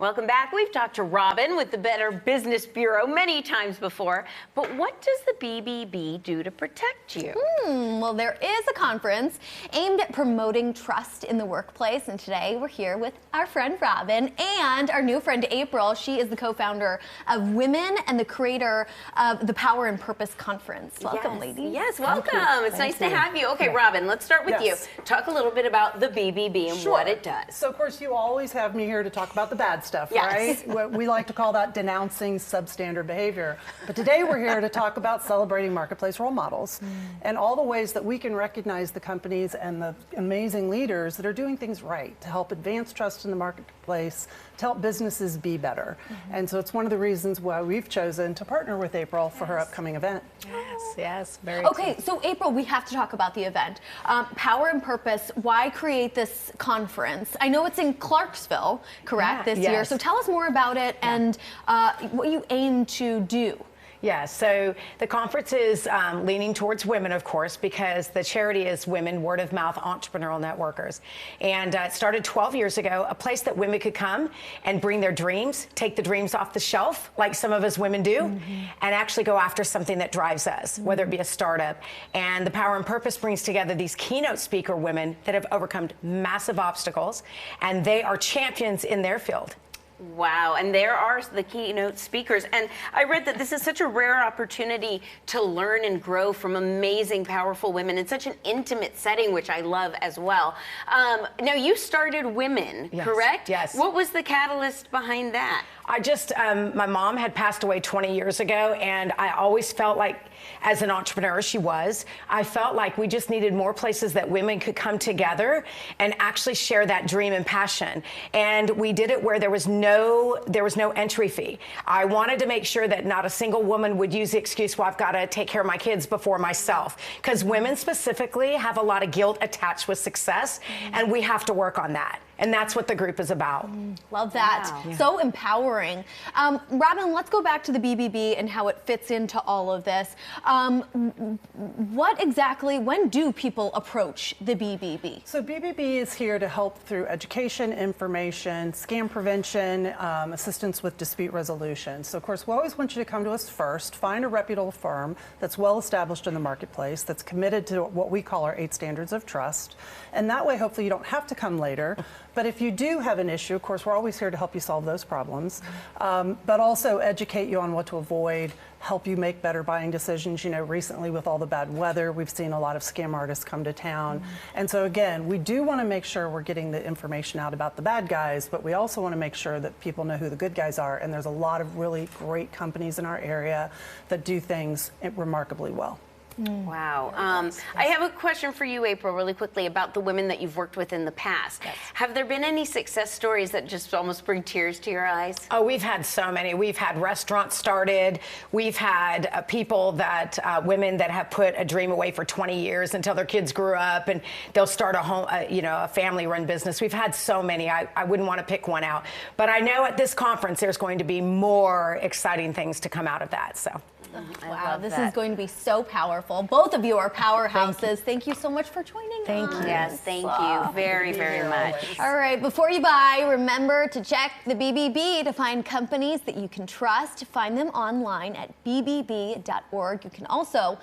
Welcome back. We've talked to Robin with the Better Business Bureau many times before, but what does the BBB do to protect you? Well, there is a conference aimed at promoting trust in the workplace, and today we're here with our friend Robin and our new friend April. She is the co-founder of Women and the creator of the Power and Purpose Conference. Welcome, ladies. Yes, welcome. It's nice to have you. Okay, Robin, let's start with you. Talk a little bit about the BBB and what it does. So, of course, you always have me here to talk about the bad stuff, right? What we like to call that denouncing substandard behavior. But today we're here to talk about celebrating marketplace role models and all the ways that we can recognize the companies and the amazing leaders that are doing things right to help advance trust in the marketplace, to help businesses be better. And so it's one of the reasons why we've chosen to partner with April for her upcoming event. Yes, very exciting. So April, we have to talk about the event. Power and Purpose, why create this conference? I know it's in Clarksville, correct, this year. So tell us more about it and what you aim to do. Yeah, so the conference is leaning towards women, of course, because the charity is Women Word of Mouth Entrepreneurial Networkers. And it started 12 years ago, a place that women could come and bring their dreams, take the dreams off the shelf, like some of us women do, and actually go after something that drives us, whether it be a startup. And the Power and Purpose brings together these keynote speaker women that have overcome massive obstacles, and they are champions in their field. Wow, and there are the keynote speakers. And I read that this is such a rare opportunity to learn and grow from amazing, powerful women in such an intimate setting, which I love as well. Now, you started Women, correct? Yes. What was the catalyst behind that? My mom had passed away 20 years ago, and I always felt like, as an entrepreneur, I felt like we just needed more places that women could come together and actually share that dream and passion. And we did it where there was no entry fee. I wanted to make sure that not a single woman would use the excuse, well, I've got to take care of my kids before myself. Because women specifically have a lot of guilt attached with success, and we have to work on that. And that's what the group is about. Love that. Wow. So empowering. Robin, let's go back to the BBB and how it fits into all of this. When do people approach the BBB? So BBB is here to help through education, information, scam prevention, assistance with dispute resolution. So of course, we always want you to come to us first, find a reputable firm that's well established in the marketplace, that's committed to what we call our 8 standards of trust. And that way, hopefully you don't have to come later. But if you do have an issue, of course, we're always here to help you solve those problems, but also educate you on what to avoid, help you make better buying decisions. You know, recently with all the bad weather, we've seen a lot of scam artists come to town. And so again, we do want to make sure we're getting the information out about the bad guys, but we also want to make sure that people know who the good guys are. And there's a lot of really great companies in our area that do things remarkably well. Wow. I have a question for you, April, really quickly about the women that you've worked with in the past. Have there been any success stories that just almost bring tears to your eyes? Oh, we've had so many. We've had restaurants started. We've had women that have put a dream away for 20 years until their kids grew up and they'll start a family-run business. We've had so many. I wouldn't want to pick one out. But I know at this conference there's going to be more exciting things to come out of that. So. Wow, this is going to be so powerful. Both of you are powerhouses. Thank you so much for joining us. Thank you. Yes, thank you very, very much. All right, before you buy, remember to check the BBB to find companies that you can trust. Find them online at bbb.org. You can also